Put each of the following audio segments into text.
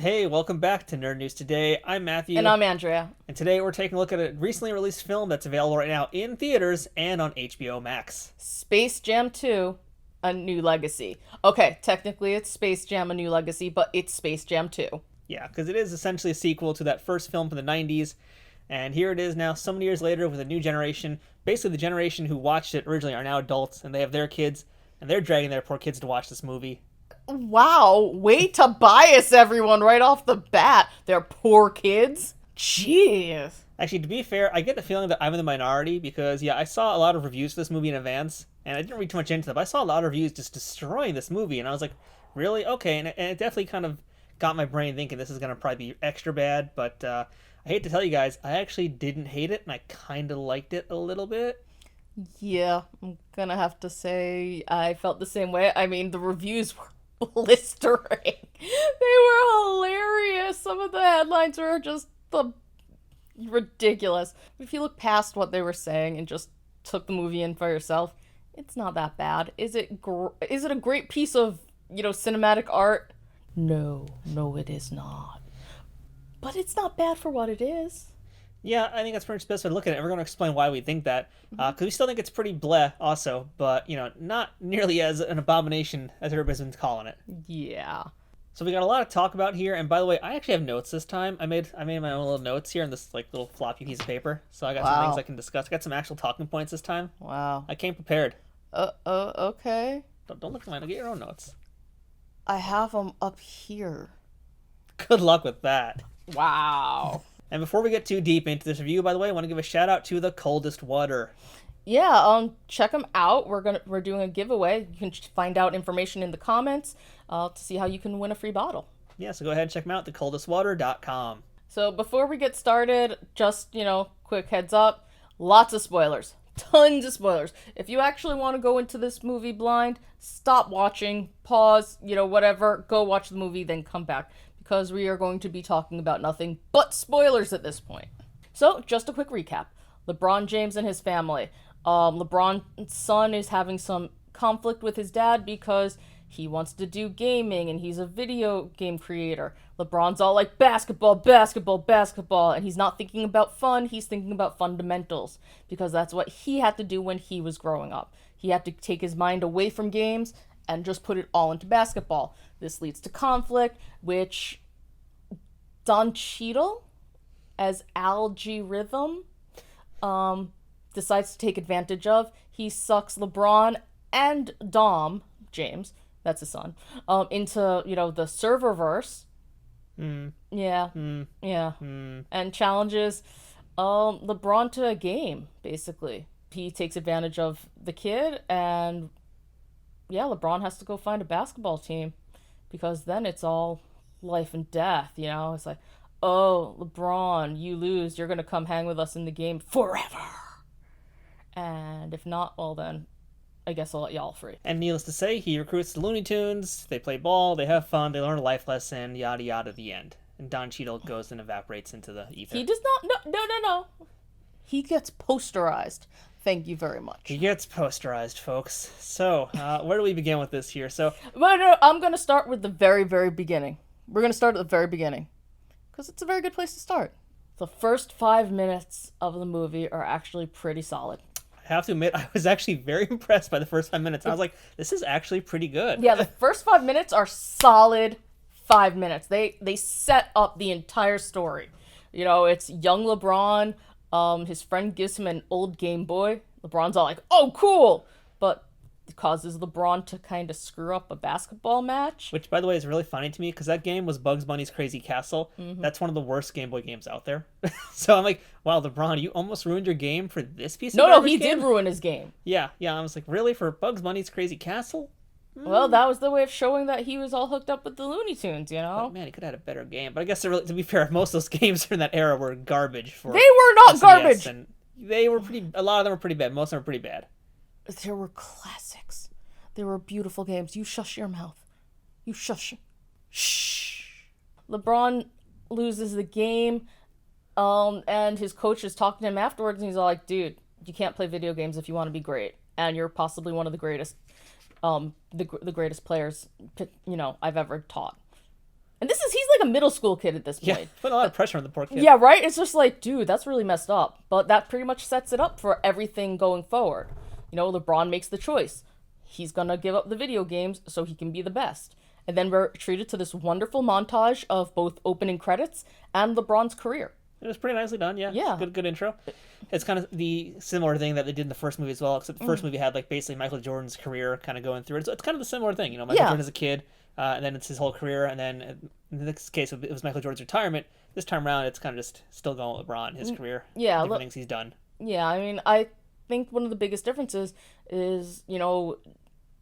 Hey, welcome back to Nerd News Today. I'm Matthew. And I'm Andrea. And today we're taking a look at a recently released film that's available right now in theaters and on HBO Max. Space Jam 2, A New Legacy. Okay, technically it's Space Jam, A New Legacy, but it's Space Jam 2. Yeah, because it is essentially a sequel to that first film from the 90s. And here it is now, so many years later, with a new generation. Basically, the generation who watched it originally are now adults, and they have their kids, and they're dragging their poor kids to watch this movie. Wow, way to bias everyone right off the bat. They're poor kids. Jeez. Actually, to be fair, I get the feeling that I'm in the minority because, yeah, I saw a lot of reviews for this movie in advance, and I didn't read too much into them, but I saw a lot of reviews just destroying this movie, and I was like, really? Okay, and it definitely kind of got my brain thinking this is going to probably be extra bad, but I hate to tell you guys, I actually didn't hate it, and I kind of liked it a little bit. Yeah, I'm gonna have to say I felt the same way. I mean, the reviews were blistering. They were hilarious. Some of the headlines were just ridiculous. If you look past what they were saying and just took the movie in for yourself, it's not that bad. Is it a great piece of, cinematic art? No, it is not. But it's not bad for what it is. Yeah, I think that's pretty much the best way to look at it. And we're going to explain why we think that. Because we still think it's pretty bleh also, but, not nearly as an abomination as everybody's been calling it. Yeah. So we got a lot to talk about here. And by the way, I actually have notes this time. I made my own little notes here in this little floppy piece of paper. So I got some things I can discuss. I got some actual talking points this time. Wow. I came prepared. Okay. Don't look at mine. I'll get your own notes. I have them up here. Good luck with that. Wow. And before we get too deep into this review, by the way, I want to give a shout out to The Coldest Water. Yeah, check them out. We're doing a giveaway. You can find out information in the comments to see how you can win a free bottle. Yeah, so go ahead and check them out, thecoldestwater.com. So before we get started, just, quick heads up, lots of spoilers. Tons of spoilers. If you actually want to go into this movie blind, stop watching, pause, whatever, go watch the movie, then come back. Because we are going to be talking about nothing but spoilers at this point. So, just a quick recap. LeBron James and his family. LeBron's son is having some conflict with his dad because he wants to do gaming and he's a video game creator. LeBron's all like, basketball, basketball, basketball, and he's not thinking about fun, he's thinking about fundamentals. Because that's what he had to do when he was growing up. He had to take his mind away from games and just put it all into basketball. This leads to conflict, which Don Cheadle, as Algae Rhythm, decides to take advantage of. He sucks LeBron and Dom, James, that's his son, into, the serververse. Yeah. And challenges LeBron to a game, basically. He takes advantage of the kid, and LeBron has to go find a basketball team because then it's all life and death, It's like, oh, LeBron, you lose, you're gonna come hang with us in the game forever. And if not, well then, I guess I'll let y'all free. And needless to say, he recruits the Looney Tunes, they play ball, they have fun, they learn a life lesson, yada yada, the end. And Don Cheadle goes and evaporates into the ether. He does not, no. He gets posterized. Thank you very much. He gets posterized, folks. So, where do we begin with this here? So, no, I'm going to start with the very, very beginning. We're going to start at the very beginning. Because it's a very good place to start. The first 5 minutes of the movie are actually pretty solid. I have to admit, I was actually very impressed by the first 5 minutes. I was like, this is actually pretty good. Yeah, the first 5 minutes are solid 5 minutes. They set up the entire story. It's young LeBron. His friend gives him an old Game Boy. LeBron's all like, oh, cool. But it causes LeBron to kind of screw up a basketball match. Which, by the way, is really funny to me because that game was Bugs Bunny's Crazy Castle. Mm-hmm. That's one of the worst Game Boy games out there. So I'm like, wow, LeBron, you almost ruined your game for this piece of No, he game? did ruin his game. Yeah. I was like, really? For Bugs Bunny's Crazy Castle? Well, that was the way of showing that he was all hooked up with the Looney Tunes, But, man, he could have had a better game. But I guess, to be fair, most of those games in that era were garbage. They were not garbage! And they were a lot of them were pretty bad. Most of them were pretty bad. There were classics. There were beautiful games. You shush your mouth. You shush. Shh. LeBron loses the game, and his coach is talking to him afterwards, and he's all like, dude, you can't play video games if you want to be great. And you're possibly one of the greatest. The greatest players, I've ever taught. And he's like a middle school kid at this Yeah, point. put a lot of pressure on the poor kid. Yeah, right? It's just like, dude, that's really messed up. But that pretty much sets it up for everything going forward. You know, LeBron makes the choice. He's gonna give up the video games so he can be the best. And then we're treated to this wonderful montage of both opening credits and LeBron's career. It was pretty nicely done, yeah. Yeah. Good intro. It's kind of the similar thing that they did in the first movie as well, except the first movie had like basically Michael Jordan's career kind of going through it. So it's kind of the similar thing, you know, Michael Yeah. Jordan as a kid, and then it's his whole career, and then in this case it was Michael Jordan's retirement. This time around, it's kind of just still going with LeBron, his career, Yeah, different things he's done. Yeah, I mean, I think one of the biggest differences is, you know,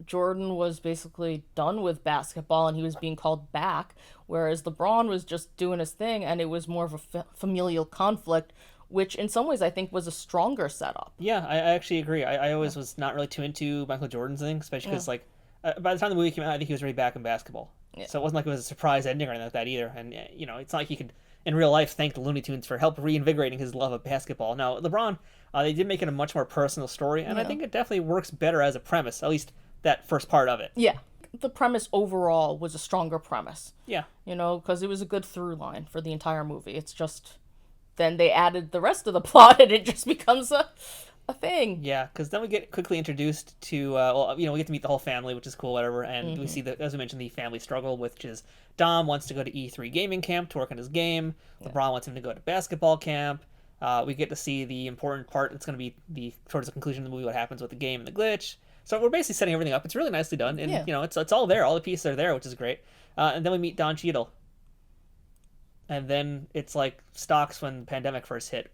Jordan was basically done with basketball and he was being called back, whereas LeBron was just doing his thing and it was more of a familial conflict, which in some ways I think was a stronger setup. Yeah, I actually agree. I always was not really too into Michael Jordan's thing, especially because like by the time the movie came out, I think he was already back in basketball. Yeah. So it wasn't like it was a surprise ending or anything like that either. And you know, it's not like he could in real life thank the Looney Tunes for help reinvigorating his love of basketball. Now LeBron, they did make it a much more personal story, and I think it definitely works better as a premise, at least that first part of it. Yeah. The premise overall was a stronger premise. Yeah. You know, because it was a good through line for the entire movie. It's just then they added the rest of the plot and it just becomes a thing. Yeah, because then we get quickly introduced to, well, you know, we get to meet the whole family, which is cool, whatever, and we see, as we mentioned, the family struggle, which is Dom wants to go to E3 gaming camp to work on his game. LeBron wants him to go to basketball camp. We get to see the important part. It's going to be towards the conclusion of the movie, what happens with the game and the glitch. So we're basically setting everything up. It's really nicely done, and you know, it's all there. All the pieces are there, which is great. And then we meet Don Cheadle, and then it's like stocks when the pandemic first hit.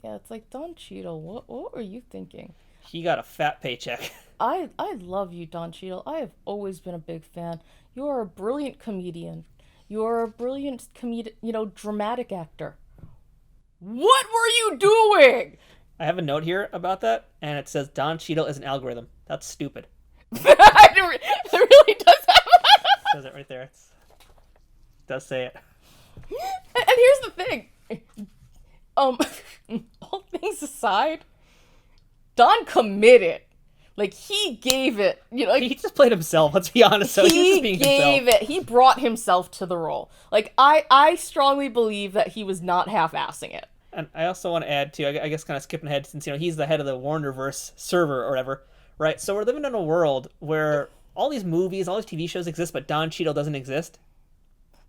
Yeah, it's like, Don Cheadle, what were you thinking? He got a fat paycheck. I love you, Don Cheadle. I have always been a big fan. You are a brilliant comedian. You are a brilliant dramatic actor. What were you doing? I have a note here about that, and it says Don Cheadle is an algorithm. That's stupid. It really does have that. It says it right there. It does say it. And here's the thing. All things aside, Don committed. Like, he gave it. You know, like, He just played himself, let's be honest. So he was just being himself. He brought himself to the role. Like, I strongly believe that he was not half-assing it. And I also want to add, too, I guess kind of skipping ahead, since, you know, he's the head of the Warnerverse server or whatever, right? So we're living in a world where all these movies, all these TV shows exist, but Don Cheadle doesn't exist.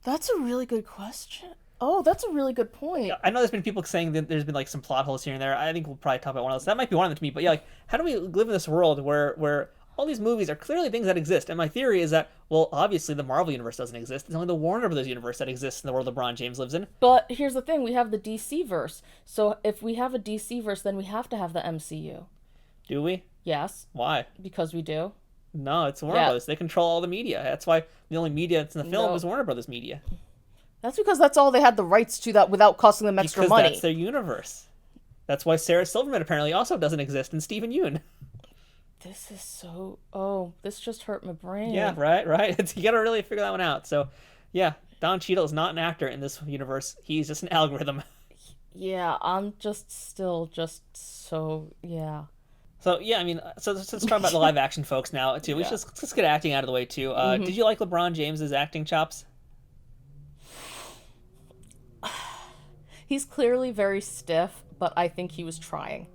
That's a really good question. Oh, that's a really good point. I know there's been people saying that there's been, like, some plot holes here and there. I think we'll probably talk about one of those. That might be one of them to me, but yeah, like, how do we live in this world where all these movies are clearly things that exist? And my theory is that, well, obviously the Marvel Universe doesn't exist. It's only the Warner Brothers universe that exists in the world LeBron James lives in. But here's the thing. We have the DC verse. So if we have a DC verse, then we have to have the MCU. Do we? Yes, Why? because we do. No, it's Warner Brothers. They control all the media. That's why the only media that's in the film No. is Warner Brothers media. That's because that's all they had the rights to, that without costing them extra Because money. that's their universe. That's why Sarah Silverman apparently also doesn't exist in Stephen Yeun. This is so... Oh, this just hurt my brain. Yeah, right. You gotta really figure that one out. So, yeah, Don Cheadle is not an actor in this universe. He's just an algorithm. Yeah, I'm just still just so... Yeah. So, yeah, I mean, so let's talk about the live action folks now, too. We should let's get acting out of the way, too. Did you like LeBron James's acting chops? He's clearly very stiff, but I think he was trying.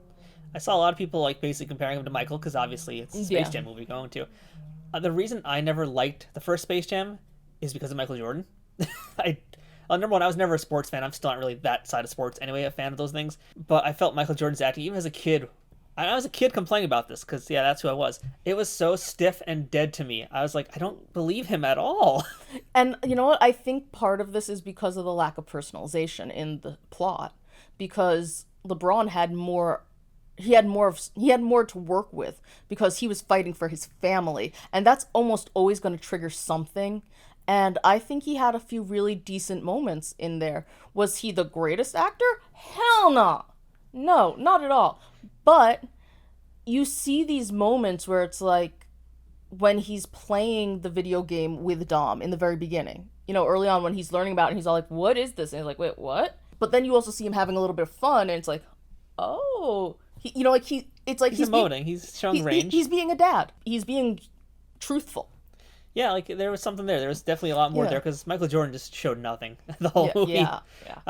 I saw a lot of people like basically comparing him to Michael because obviously it's a Space Jam movie we're going to. The reason I never liked the first Space Jam is because of Michael Jordan. Number one, I was never a sports fan. I'm still not really that side of sports anyway, a fan of those things. But I felt Michael Jordan's acting, even as a kid. I was a kid complaining about this because, yeah, that's who I was. It was so stiff and dead to me. I was like, I don't believe him at all. And you know what? I think part of this is because of the lack of personalization in the plot. Because LeBron had more... He had more to work with because he was fighting for his family. And that's almost always going to trigger something. And I think he had a few really decent moments in there. Was he the greatest actor? Hell no. No, not at all. But you see these moments where it's like when he's playing the video game with Dom in the very beginning. You know, early on when he's learning about it, and he's all like, what is this? And he's like, wait, what? But then you also see him having a little bit of fun, and it's like, oh... he's emoting. He's showing range. He's being a dad. He's being truthful. Yeah, like there was something there. There was definitely a lot more Yeah. there because Michael Jordan just showed nothing the whole Yeah, movie. yeah.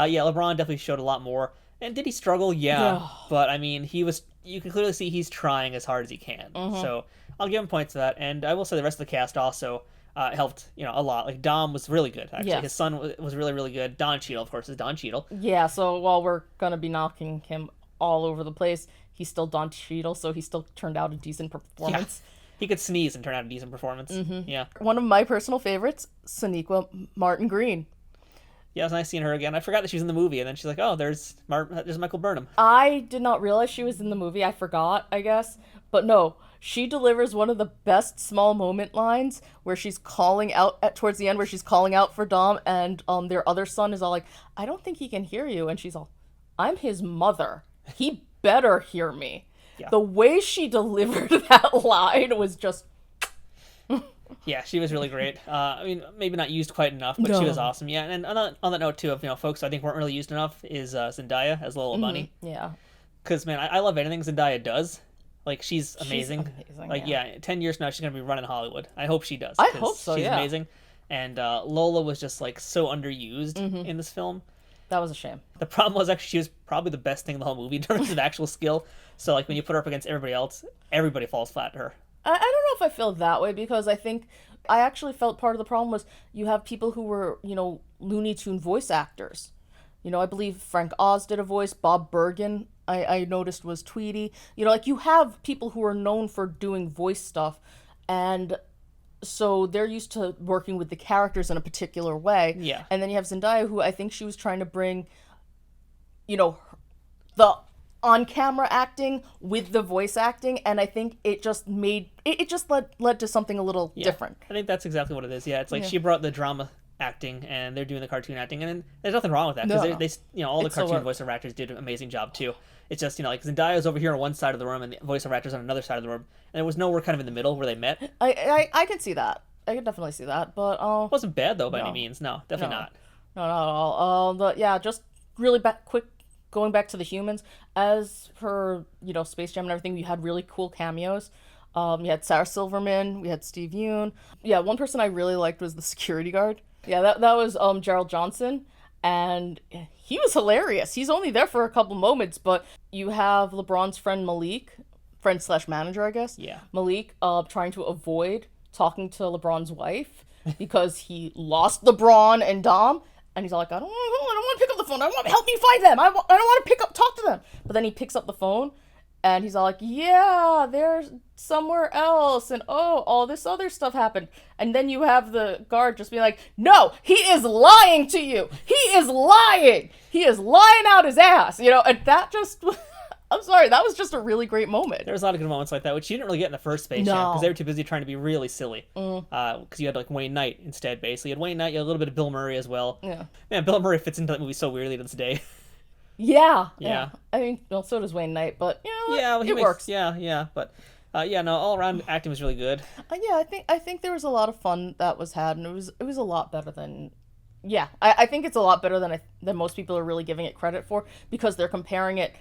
Yeah, LeBron definitely showed a lot more. And did he struggle? Yeah, Yeah. but I mean, he was. You can clearly see he's trying as hard as he can. So I'll give him points for that. And I will say the rest of the cast also helped, a lot. Like Dom was really good. Actually, Yes. his son was really really good. Don Cheadle, of course, is Don Cheadle. Yeah, so while we're gonna be knocking him all over the place, he's still Don Cheadle, so he still turned out a decent Yeah, performance. he could sneeze and turn out a decent performance. Yeah. One of my personal favorites, Sonequa Martin Green. Yeah, it was nice seeing her again. I forgot that she was in the movie, and then she's like, "Oh, there's Michael Burnham." I did not realize she was in the movie. I forgot, I guess. But no, she delivers one of the best small moment lines where she's calling out towards the end where she's calling out for Dom and their other son is all like, "I don't think he can hear you." And she's all, "I'm his mother. He better hear me." Yeah. The way she delivered that line was just Yeah, she was really great. I mean, maybe not used quite enough, but she was No. awesome. Yeah, and on that note too, of folks I think weren't really used enough is Zendaya as Lola Bunny. yeah. Because man, I love anything Zendaya does. Like she's amazing. amazing, Like yeah. 10 years from now she's gonna be running Hollywood. I hope she does. I 'cause hope so, She's yeah. amazing. And Lola was just like so underused in this film. That was a shame. The problem was actually she was probably the best thing in the whole movie in terms of actual skill. So like when you put her up against everybody else, everybody falls flat to her. I don't know if I feel that way because I think I actually felt part of the problem was you have people who were, Looney Tune voice actors. I believe Frank Oz did a voice, Bob Bergen, I noticed was Tweety. Like you have people who are known for doing voice stuff and so they're used to working with the characters in a particular way. Yeah. And then you have Zendaya who I think she was trying to bring, the on-camera acting with the voice acting, and I think it just made it just led to something a little different. I think that's exactly what it is. Yeah, it's like she brought the drama acting, and they're doing the cartoon acting, and there's nothing wrong with that because No. they all the It's so cartoon work. voiceover actors did an amazing job too. It's just like Zendaya's over here on one side of the room, and the voiceover actors on another side of the room, and there was nowhere kind of in the middle where they met. It I can see that. I can definitely see that, but wasn't bad though by any No. means. No, definitely No. not. no, not at all. But yeah, just really quick going back to the humans. As per Space Jam and everything, we had really cool cameos. We had Sarah Silverman, we had Steve Yeun. Yeah, one person I really liked was the security guard. Yeah, that was Gerald Johnson, and he was hilarious. He's only there for a couple moments, but you have LeBron's friend Malik, friend/manager, I guess. Yeah. Malik trying to avoid talking to LeBron's wife because he lost LeBron and Dom. And he's all like, I don't want to pick up the phone. I want to help me find them. I don't want to talk to them. But then he picks up the phone and he's all like, yeah, they're somewhere else. And all this other stuff happened. And then you have the guard just be like, no, he is lying to you. He is lying. He is lying out his ass. And that just, I'm sorry, that was just a really great moment. There was a lot of good moments like that, which you didn't really get in the first Space Jam because they were too busy trying to be really silly. Because you had like Wayne Knight instead, basically. You had Wayne Knight, you had a little bit of Bill Murray as well. Yeah. Man, Bill Murray fits into that movie so weirdly to this day. Yeah. Yeah. I mean, well, so does Wayne Knight, but Yeah, well, it works. Yeah, but no, all around acting was really good. Yeah, I think there was a lot of fun that was had, and it was a lot better than. Yeah, I think it's a lot better than most people are really giving it credit for because they're comparing it.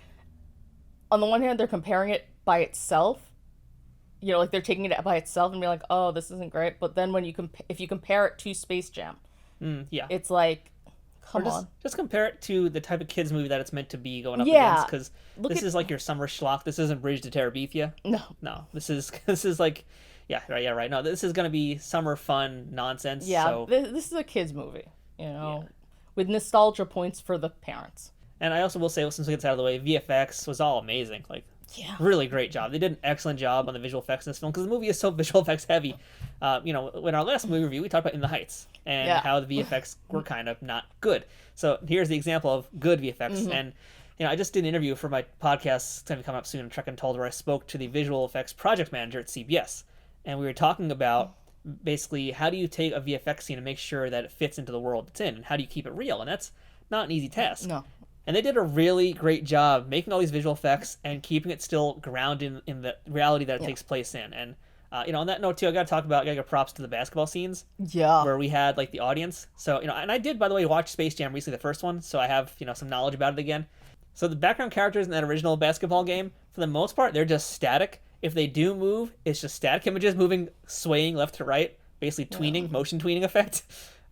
On the one hand, they're comparing it by itself. Like they're taking it by itself and being like, "Oh, this isn't great." But then when if you compare it to Space Jam, Yeah. it's like, come Or on. just compare it to the type of kids movie that it's meant to be going up Yeah. against, because this at- is like your summer schlock. This isn't Bridge to Terabithia. No. No, this is like, yeah, right. No, this is gonna be summer fun nonsense. Yeah, So, this is a kids movie, with nostalgia points for the parents. and I also will say, since we get this out of the way, VFX was all amazing. Like, Yeah. really great job. They did an excellent job on the visual effects in this film because the movie is so visual effects heavy. In our last movie review, we talked about In the Heights and Yeah. how the VFX were kind of not good. So here's the example of good VFX. Mm-hmm. And I just did an interview for my podcast, it's going to come up soon, Truck and Told, where I spoke to the visual effects project manager at CBS, and we were talking about basically how do you take a VFX scene and make sure that it fits into the world it's in, and how do you keep it real? And that's not an easy task. No. And they did a really great job making all these visual effects and keeping it still grounded in the reality that it takes place in. And, on that note, too, I got to give props to the basketball scenes Yeah. where we had, like, the audience. So, and I did, by the way, watch Space Jam recently, the first one, so I have, some knowledge about it again. So the background characters in that original basketball game, for the most part, they're just static. If they do move, it's just static images moving, swaying left to right, basically tweening, motion tweening effect.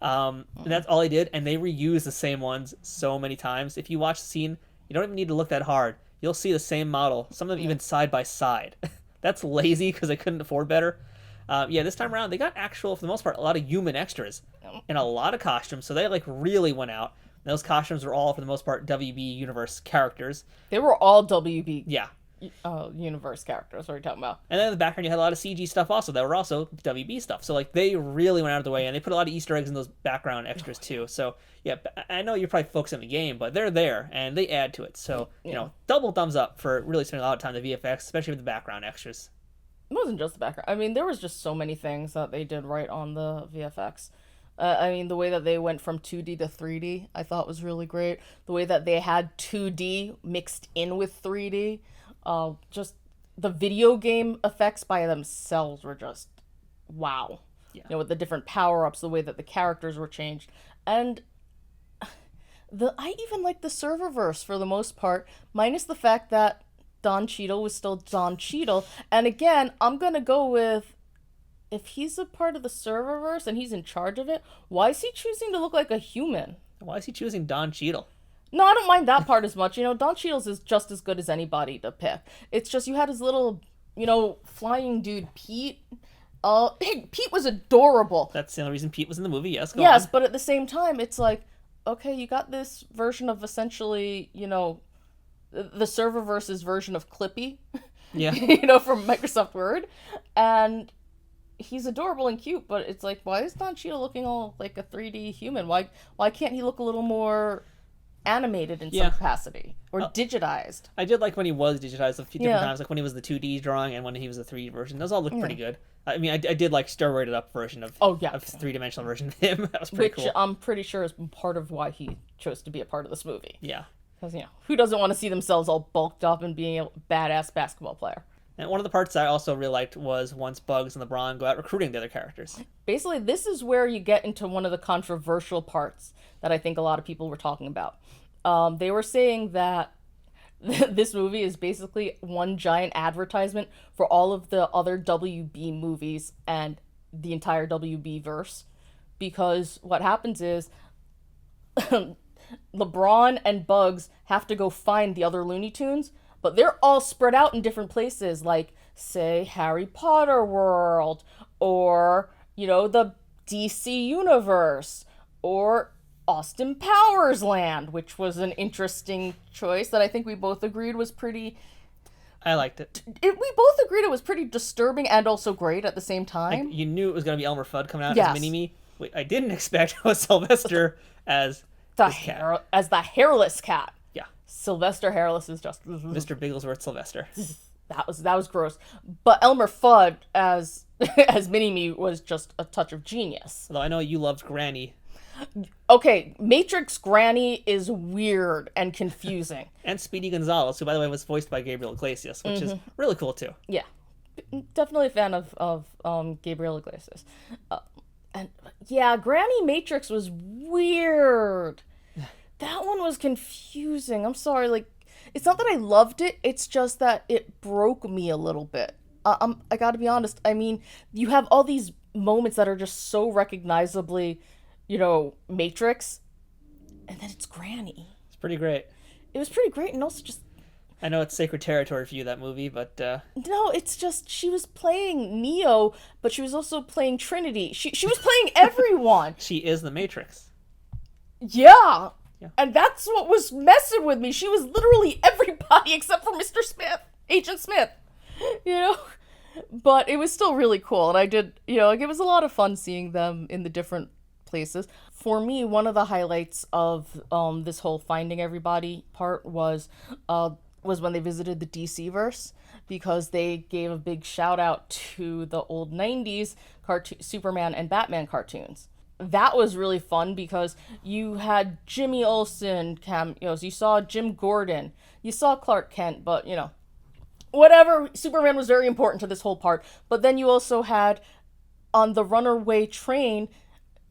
And that's all they did, and they reused the same ones so many times. If you watch the scene, you don't even need to look that hard. You'll see the same model, some of them even side by side. That's lazy because they couldn't afford better. This time around, they got actual, for the most part, a lot of human extras and a lot of costumes, so they like really went out. And those costumes were all, for the most part, WB Universe characters. They were all WB Yeah. Universe characters. What are you talking about? And then in the background, you had a lot of CG stuff also that were also WB stuff. So, like, they really went out of the way, and they put a lot of Easter eggs in those background extras, too. So, yeah, I know you're probably focusing on the game, but they're there, and they add to it. So, you know, double thumbs up for really spending a lot of time on the VFX, especially with the background extras. It wasn't just the background. I mean, there was just so many things that they did right on the VFX. I mean, the way that they went from 2D to 3D, I thought was really great. The way that they had 2D mixed in with 3D. Just the video game effects by themselves were just wow. Yeah. You know, with the different power-ups, the way that the characters were changed. And I even like the serververse for the most part, minus the fact that Don Cheadle was still Don Cheadle. And again, I'm going to go with, if he's a part of the serververse and he's in charge of it, why is he choosing to look like a human? Why is he choosing Don Cheadle? No, I don't mind that part as much. You know, Don Cheadle's is just as good as anybody to pick. It's just you had his little, you know, flying dude, Pete. Pete was adorable. That's the only reason Pete was in the movie, yes. Go yes, on. But at the same time, it's like, okay, you got this version of essentially, you know, the serververse's version of Clippy. Yeah. You know, from Microsoft Word. And he's adorable and cute, but it's like, why is Don Cheadle looking all like a 3D human? Why can't he look a little more animated in some capacity or digitized? I did like when he was digitized a few different times, like when he was the 2D drawing and when he was the 3D version. Those all looked pretty good. I mean, I did like steroided up version of three-dimensional version of him. That was pretty cool. Which I'm pretty sure is part of why he chose to be a part of this movie. Yeah. Because, you know, who doesn't want to see themselves all bulked up and being a badass basketball player? And one of the parts I also really liked was once Bugs and LeBron go out recruiting the other characters. Basically, this is where you get into one of the controversial parts that I think a lot of people were talking about. They were saying that this movie is basically one giant advertisement for all of the other WB movies and the entire WB verse. Because what happens is LeBron and Bugs have to go find the other Looney Tunes, but they're all spread out in different places, like, say, Harry Potter World, or, you know, the DC Universe, or Austin Powers Land, which was an interesting choice that I think we both agreed was pretty... I liked it. We both agreed it was pretty disturbing and also great at the same time. Like, you knew it was going to be Elmer Fudd coming out as Mini-Me. What I didn't expect was Sylvester as the hairless cat. Yeah. Sylvester Hairless is just... Mr. Bigglesworth Sylvester. That was gross. But Elmer Fudd as Mini-Me was just a touch of genius. Although I know you loved Granny. Okay, Matrix Granny is weird and confusing. And Speedy Gonzalez, who, by the way, was voiced by Gabriel Iglesias, which is really cool, too. Yeah. Definitely a fan of Gabriel Iglesias. And yeah, Granny Matrix was weird. That one was confusing. I'm sorry, like, it's not that I loved it, it's just that it broke me a little bit. I gotta be honest, I mean, you have all these moments that are just so recognizably, you know, Matrix, and then it's Granny. It's pretty great. It was pretty great, and also just... I know it's sacred territory for you, that movie, but... No, it's just, she was playing Neo, but she was also playing Trinity. She was playing everyone. She is the Matrix. Yeah. And that's what was messing with me. She was literally everybody except for Mr. Smith, Agent Smith, you know? But it was still really cool, and I did, you know, like, it was a lot of fun seeing them in the different places. For me, one of the highlights of this whole finding everybody part was when they visited the DC-verse, because they gave a big shout out to the old 90s Superman and Batman cartoons. That was really fun because you had Jimmy Olsen cameos, you saw Jim Gordon, you saw Clark Kent, but, you know, whatever, Superman was very important to this whole part. But then you also had, on the runaway train,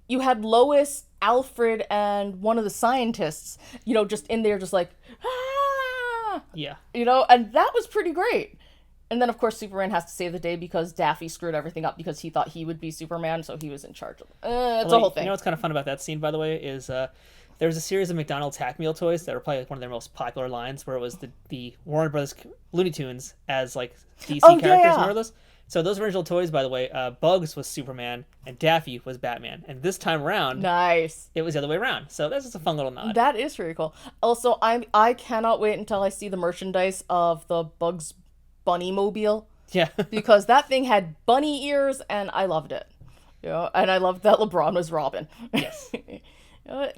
you had Lois, Alfred, and one of the scientists, you know, just in there just like, ah! Yeah. You know, and that was pretty great. And then, of course, Superman has to save the day because Daffy screwed everything up because he thought he would be Superman, so he was in charge of it. It's a whole thing. You know what's kind of fun about that scene, by the way, is there was a series of McDonald's Happy Meal toys that were probably like one of their most popular lines, where it was the Warner Brothers Looney Tunes as like DC characters. Yeah. Remember those? So those original toys, by the way, Bugs was Superman and Daffy was Batman. And this time around, Nice. it was the other way around. So that's just a fun little nod. That is pretty cool. Also, I cannot wait until I see the merchandise of the Bugs Bunny mobile. Yeah. Because that thing had bunny ears and I loved it. And I loved that LeBron was Robin. Yes.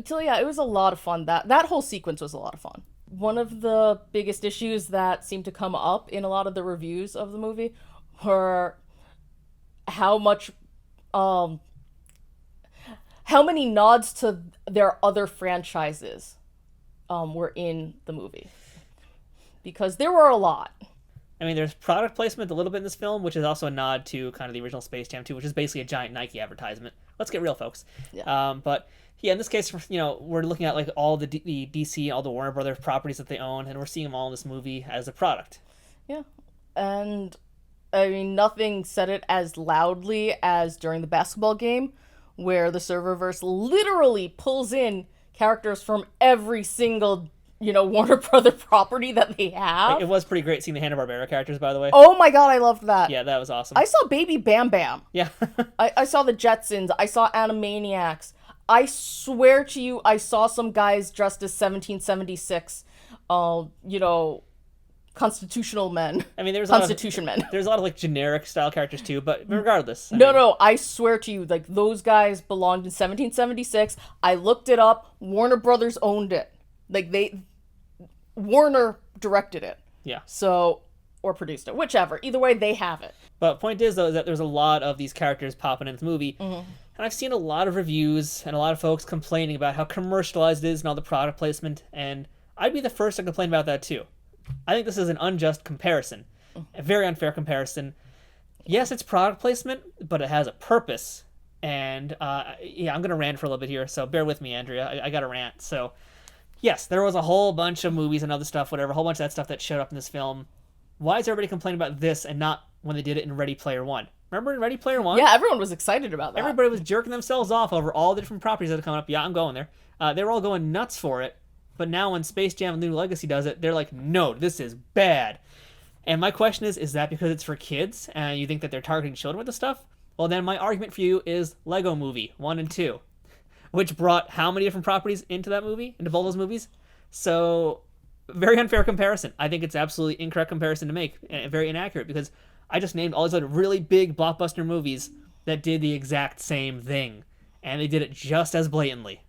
So yeah, it was a lot of fun. That whole sequence was a lot of fun. One of the biggest issues that seemed to come up in a lot of the reviews of the movie were how many nods to their other franchises were in the movie. Because there were a lot. I mean, there's product placement a little bit in this film, which is also a nod to kind of the original Space Jam 2, which is basically a giant Nike advertisement. Let's get real, folks. Yeah. But yeah, in this case, we're looking at like all the DC, all the Warner Brothers properties that they own, and we're seeing them all in this movie as a product. Yeah. And I mean, nothing said it as loudly as during the basketball game, where the Serververse literally pulls in characters from every single Warner Brother property that they have. It was pretty great seeing the Hanna-Barbera characters, by the way. Oh my god, I loved that. Yeah, that was awesome. I saw Baby Bam Bam. Yeah. I saw the Jetsons. I saw Animaniacs. I swear to you, I saw some guys dressed as 1776, constitutional men. I mean, Constitution men. There's a lot of like generic style characters too, but regardless. No, I swear to you, like those guys belonged in 1776. I looked it up. Warner Brothers owned it. Like Warner directed it. Yeah. So, or produced it, whichever. Either way, they have it. But point is, though, is that there's a lot of these characters popping in the movie. Mm-hmm. And I've seen a lot of reviews and a lot of folks complaining about how commercialized it is and all the product placement. And I'd be the first to complain about that, too. I think this is an unjust comparison. A very unfair comparison. Yes, it's product placement, but it has a purpose. And, I'm going to rant for a little bit here, so bear with me, Andrea. I got to rant. So, yes, there was a whole bunch of movies and other stuff, whatever, a whole bunch of that stuff that showed up in this film. Why is everybody complaining about this and not when they did it in Ready Player One? Remember in Ready Player One? Yeah, everyone was excited about that. Everybody was jerking themselves off over all the different properties that are coming up. Yeah, I'm going there. They were all going nuts for it. But now when Space Jam New Legacy does it, they're like, no, this is bad. And my question is that because it's for kids and you think that they're targeting children with the stuff? Well, then my argument for you is Lego Movie 1 and 2, which brought how many different properties into that movie, into both those movies? So, very unfair comparison. I think it's absolutely incorrect comparison to make, and very inaccurate, because I just named all these other really big blockbuster movies that did the exact same thing, and they did it just as blatantly.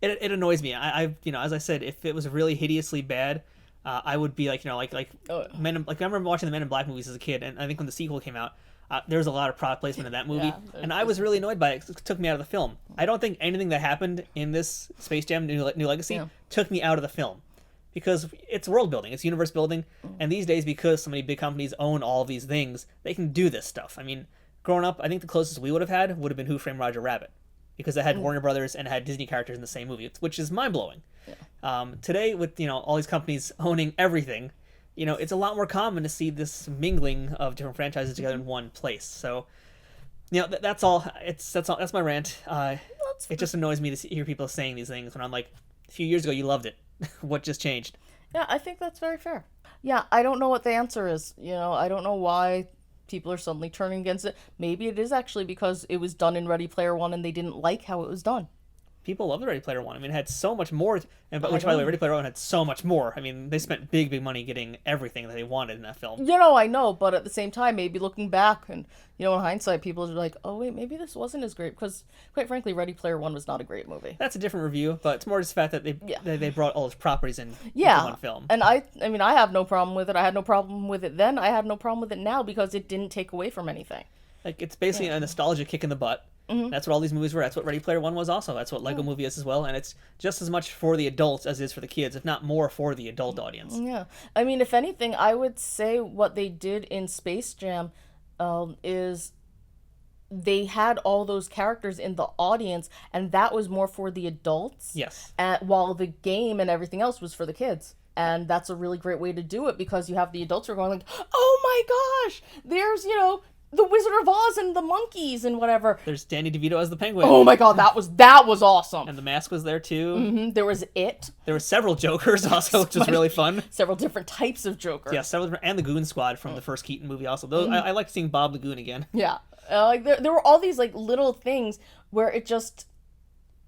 It annoys me. I as I said, if it was really hideously bad, I would be like, Men in, like I remember watching the Men in Black movies as a kid, and I think when the sequel came out, there was a lot of product placement in that movie, and I was really annoyed by it. It took me out of the film. I don't think anything that happened in this Space Jam New Legacy took me out of the film, because it's world building, it's universe building, and these days, because so many big companies own all of these things, they can do this stuff. I mean, growing up, I think the closest we would have had would have been Who Framed Roger Rabbit, because it had Warner Brothers and it had Disney characters in the same movie, which is mind-blowing. Yeah. Today, with all these companies owning everything, it's a lot more common to see this mingling of different franchises together in one place. So, that's all. That's my rant. It just annoys me to hear people saying these things when I'm like, a few years ago you loved it. What just changed? Yeah, I think that's very fair. Yeah, I don't know what the answer is. I don't know why people are suddenly turning against it. Maybe it is actually because it was done in Ready Player One and they didn't like how it was done. People love the Ready Player One. I mean, it had so much more, which, by the way, Ready Player One had so much more. I mean, they spent big money getting everything that they wanted in that film. I know, but at the same time, maybe looking back and, in hindsight, people are like, oh, wait, maybe this wasn't as great, because, quite frankly, Ready Player One was not a great movie. That's a different review, but it's more just the fact that they brought all those properties into one film. And I have no problem with it. I had no problem with it then. I had no problem with it now, because it didn't take away from anything. Like, it's basically a nostalgia kick in the butt. Mm-hmm. That's what all these movies were. That's what Ready Player One was also. That's what Lego Movie is as well. And it's just as much for the adults as it is for the kids, if not more for the adult audience. Yeah. I mean, if anything, I would say what they did in Space Jam is they had all those characters in the audience, and that was more for the adults. Yes. While the game and everything else was for the kids. And that's a really great way to do it because you have the adults who are going like, oh my gosh, there's, the Wizard of Oz and the monkeys and whatever. There's Danny DeVito as the penguin. Oh my god, that was awesome. And the mask was there too. There was it. There were several Jokers also, which was really fun. Several different types of Joker. Yeah, several different, and the Goon Squad from the first Keaton movie also. Those, I like seeing Bob the Goon again. Yeah. Like there were all these like little things where it just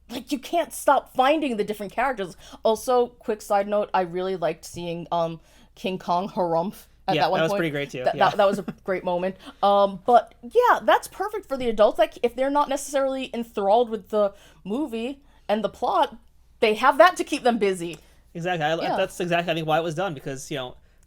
like you can't stop finding the different characters. Also, quick side note, I really liked seeing King Kong harumph at that one that was point. pretty great too. That was a great moment. But yeah, that's perfect for the adults. Like if they're not necessarily enthralled with the movie and the plot, they have that to keep them busy. Exactly. That's exactly I think why it was done, because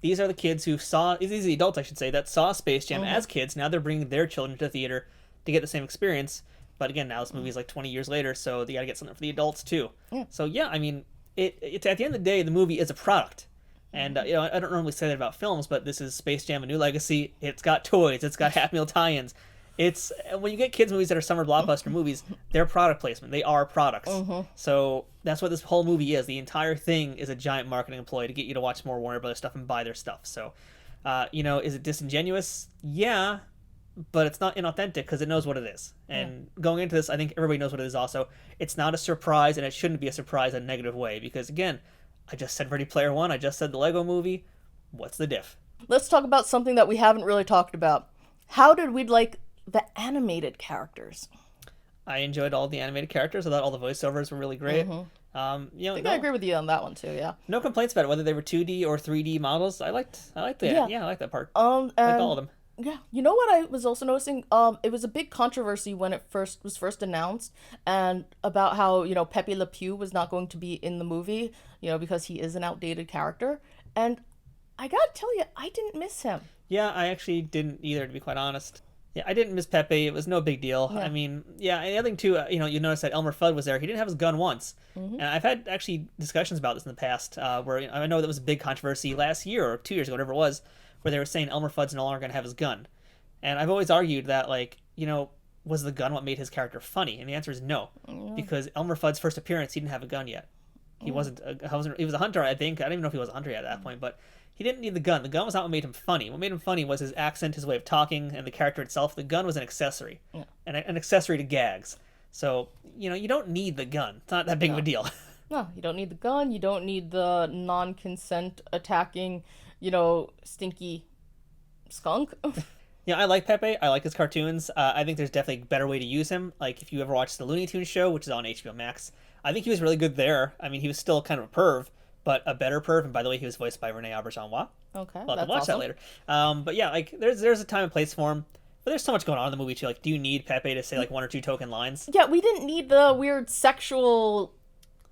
these are the kids who saw, these are the adults I should say, that saw Space Jam as kids. Now they're bringing their children to the theater to get the same experience. But again, now this movie is like 20 years later, so they got to get something for the adults too. Yeah. So yeah, I mean, it's at the end of the day, the movie is a product. And, I don't normally say that about films, but this is Space Jam: A New Legacy. It's got toys. It's got Happy Meal tie-ins. It's, when you get kids movies that are summer blockbuster movies, they're product placement. They are products. So that's what this whole movie is. The entire thing is a giant marketing employee to get you to watch more Warner Brothers stuff and buy their stuff. So, is it disingenuous? Yeah, but it's not inauthentic because it knows what it is. And going into this, I think everybody knows what it is also. It's not a surprise, and it shouldn't be a surprise in a negative way because, again, I just said Ready Player One. I just said the Lego movie. What's the diff? Let's talk about something that we haven't really talked about. How did we like the animated characters? I enjoyed all the animated characters. I thought all the voiceovers were really great. I think I agree with you on that one too. Yeah. No complaints about it, whether they were 2D or 3D models. I liked that. Yeah, I liked that part. I liked all of them. Yeah, you know what I was also noticing? It was a big controversy when it was first announced, and about how Pepe Le Pew was not going to be in the movie, because he is an outdated character, and I gotta tell you, I didn't miss him. Yeah, I actually didn't either, to be quite honest. Yeah, I didn't miss Pepe. It was no big deal. Yeah. I mean, yeah, and the other thing too, you notice that Elmer Fudd was there. He didn't have his gun once, and I've had actually discussions about this in the past, where I know that was a big controversy last year or 2 years ago, whatever it was, where they were saying Elmer Fudd's no longer going to have his gun. And I've always argued that, was the gun what made his character funny? And the answer is no. Because Elmer Fudd's first appearance, he didn't have a gun yet. He wasn't he was a hunter, I think. I don't even know if he was a hunter yet at that point, but he didn't need the gun. The gun was not what made him funny. What made him funny was his accent, his way of talking, and the character itself. The gun was an accessory. And an accessory to gags. So, you don't need the gun. It's not that big of a deal. No, you don't need the gun. You don't need the non-consent attacking, stinky skunk. Yeah, I like Pepe. I like his cartoons. I think there's definitely a better way to use him. Like, if you ever watched the Looney Tunes show, which is on HBO Max, I think he was really good there. I mean, he was still kind of a perv, but a better perv. And by the way, he was voiced by Rene Auberjonois. Okay, I'll have to watch that later. But yeah, there's a time and place for him. But there's so much going on in the movie, too. Like, do you need Pepe to say, one or two token lines? Yeah, we didn't need the weird sexual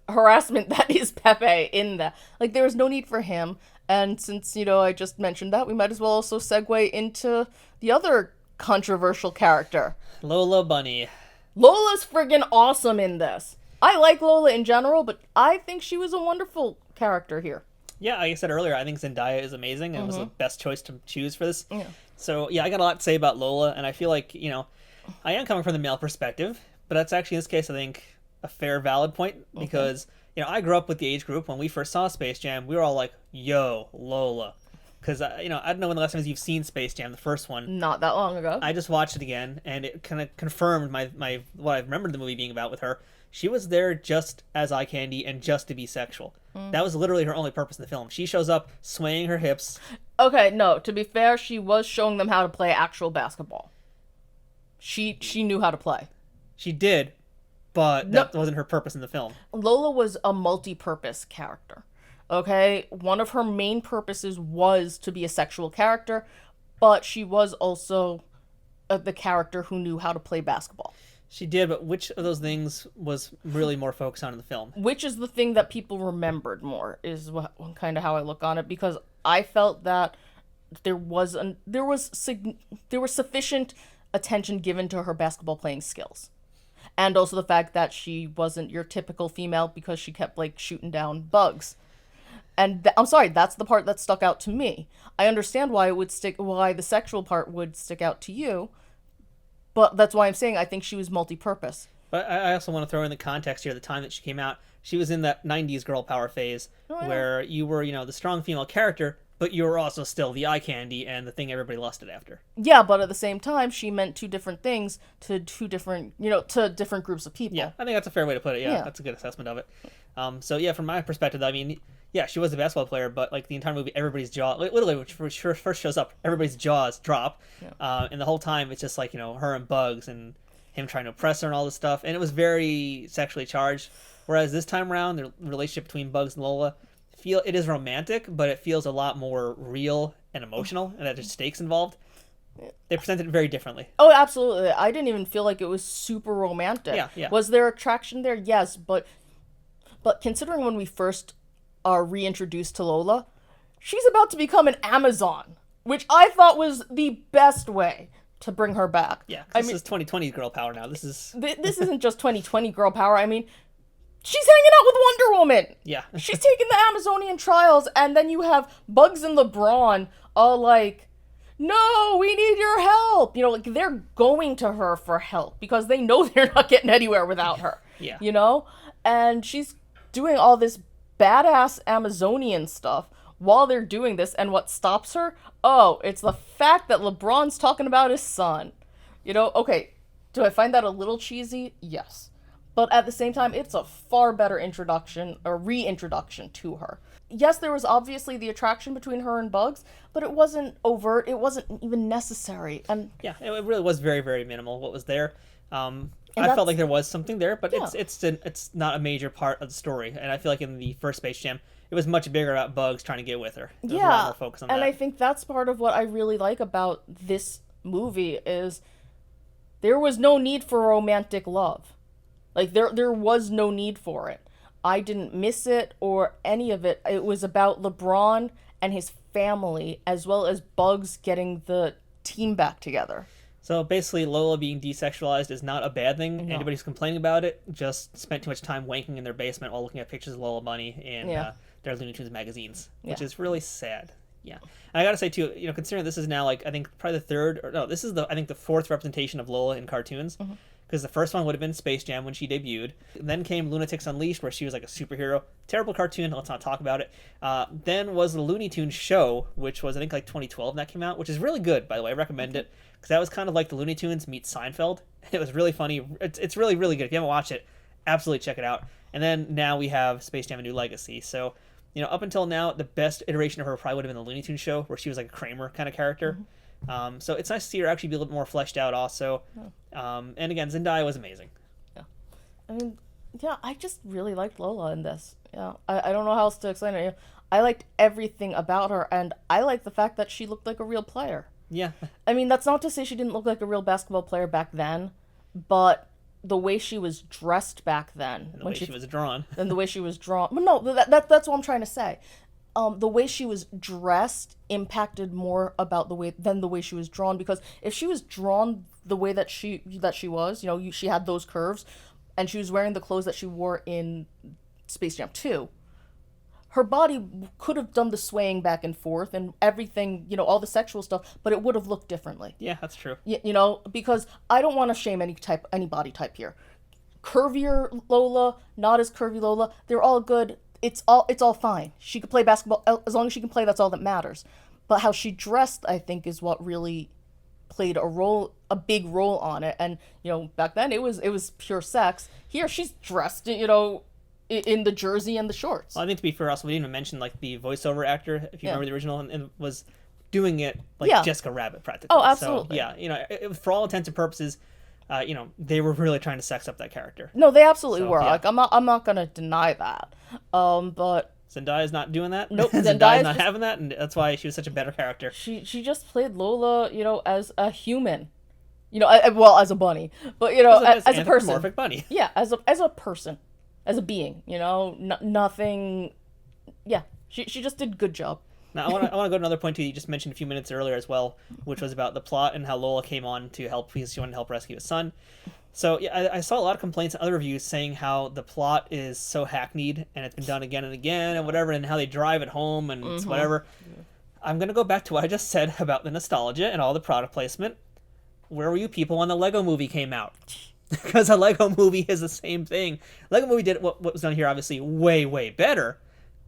harassment that is Pepe in that. Like, there was no need for him. And since, I just mentioned that, we might as well also segue into the other controversial character. Lola Bunny. Lola's friggin' awesome in this. I like Lola in general, but I think she was a wonderful character here. Yeah, like I said earlier, I think Zendaya is amazing and was the best choice to choose for this. Yeah. So, yeah, I got a lot to say about Lola, and I feel like, I am coming from the male perspective, but that's actually, in this case, I think, a fair, valid point, because... I grew up with the age group when we first saw Space Jam. We were all like, yo, Lola. Because, I don't know when the last time you've seen Space Jam, the first one. Not that long ago. I just watched it again, and it kind of confirmed my what I remembered the movie being about with her. She was there just as eye candy and just to be sexual. That was literally her only purpose in the film. She shows up swaying her hips. Okay, no, to be fair, she was showing them how to play actual basketball. She knew how to play. She did. But that wasn't her purpose in the film. Lola was a multi-purpose character, okay? One of her main purposes was to be a sexual character, but she was also the character who knew how to play basketball. She did, but which of those things was really more focused on in the film? Which is the thing that people remembered more, is kind of how I look on it, because I felt that there was sufficient attention given to her basketball playing skills. And also the fact that she wasn't your typical female because she kept, shooting down bugs. And I'm sorry, that's the part that stuck out to me. I understand why the sexual part would stick out to you, but that's why I'm saying I think she was multi-purpose. But I also want to throw in the context here, the time that she came out. She was in that 90s girl power phase where you were, the strong female character, but you were also still the eye candy and the thing everybody lusted after. Yeah, but at the same time, she meant two different things to two different, to different groups of people. Yeah, I think that's a fair way to put it. Yeah, that's a good assessment of it. So yeah, from my perspective, I mean, yeah, she was a basketball player, but like the entire movie, everybody's jaw, literally when she first shows up, everybody's jaws drop, and the whole time it's just like her and Bugs and him trying to oppress her and all this stuff, and it was very sexually charged. Whereas this time around, the relationship between Bugs and Lola, it is romantic, but it feels a lot more real and emotional, and that there's stakes involved. They presented it very differently. Oh, absolutely. I didn't even feel like it was super romantic. Yeah. Was there attraction there? Yes, but considering when we first are reintroduced to Lola, she's about to become an Amazon, which I thought was the best way to bring her back. Yeah, this is 2020 girl power now. This isn't just 2020 girl power. I mean, she's hanging out with Wonder Woman. Yeah. She's taking the Amazonian trials, and then you have Bugs and LeBron all like, no, we need your help. Like they're going to her for help because they know they're not getting anywhere without her. Yeah. And she's doing all this badass Amazonian stuff while they're doing this, and what stops her? Oh, it's the fact that LeBron's talking about his son. Okay, do I find that a little cheesy? Yes. But at the same time, it's a far better introduction or reintroduction to her. Yes, there was obviously the attraction between her and Bugs, but it wasn't overt. It wasn't even necessary. And yeah, it really was very, very minimal what was there. I felt like there was something there, but it's not a major part of the story. And I feel like in the first Space Jam, it was much bigger about Bugs trying to get with her. There was a lot more focus on that. And I think that's part of what I really like about this movie is there was no need for romantic love. Like, there was no need for it. I didn't miss it or any of it. It was about LeBron and his family, as well as Bugs getting the team back together. So basically, Lola being desexualized is not a bad thing. No. Anybody who's complaining about it just spent too much time wanking in their basement while looking at pictures of Lola Bunny and their Looney Tunes magazines, which is really sad. Yeah. And I gotta say, too, considering this is now, like, I think probably this is the fourth representation of Lola in cartoons. Mm-hmm. Because the first one would have been Space Jam when she debuted. Then came Lunatics Unleashed, where she was like a superhero. Terrible cartoon, let's not talk about it. Then was the Looney Tunes show, which was, I think, like 2012 that came out, which is really good, by the way. I recommend it. Because that was kind of like the Looney Tunes meets Seinfeld. It was really funny. It's really, really good. If you haven't watched it, absolutely check it out. And then now we have Space Jam: A New Legacy. So, up until now, the best iteration of her probably would have been the Looney Tunes show, where she was like a Kramer kind of character. Mm-hmm. So it's nice to see her actually be a little bit more fleshed out also. And again, Zendaya was amazing. Yeah. I mean, I just really liked Lola in this. Yeah. I don't know how else to explain it. I liked everything about her, and I liked the fact that she looked like a real player. Yeah. I mean, that's not to say she didn't look like a real basketball player back then, but the way she was dressed back then. And the way she was drawn. And the way she was drawn. But no, that's what I'm trying to say. The way she was dressed impacted more about the way she was drawn, because if she was drawn the way that she was, she had those curves, and she was wearing the clothes that she wore in Space Jam 2, her body could have done the swaying back and forth and everything, all the sexual stuff, but it would have looked differently. Yeah, that's true. Because I don't want to shame any body type here. Curvier Lola, not as curvy Lola, they're all good. It's all fine. She could play basketball as long as she can play. That's all that matters. But how she dressed, I think, is what really played a big role on it. And back then it was pure sex. Here she's dressed, in the jersey and the shorts. Well, I think to be fair, also we didn't even mention like the voiceover actor, if you remember the original, and was doing it like Jessica Rabbit practically. Oh, absolutely. So, for all intents and purposes. They were really trying to sex up that character. No, they absolutely were. Yeah. Like, I'm not gonna deny that. But Zendaya's not doing that. Nope, Zendaya's not having that, and that's why she was such a better character. She just played Lola, as a human, as a bunny, but as a person, anthropomorphic bunny. Yeah, as a person, as a being. Nothing. Yeah, she just did a good job. Now, I want to go to another point too. You just mentioned a few minutes earlier as well, which was about the plot and how Lola came on to help because she wanted to help rescue his son. So yeah, I saw a lot of complaints and other reviews saying how the plot is so hackneyed and it's been done again and again and whatever, and how they drive it home and it's whatever. Yeah. I'm gonna go back to what I just said about the nostalgia and all the product placement. Where were you people when the Lego Movie came out? because a Lego movie is the same thing. Lego movie did what was done here, obviously, way, way better,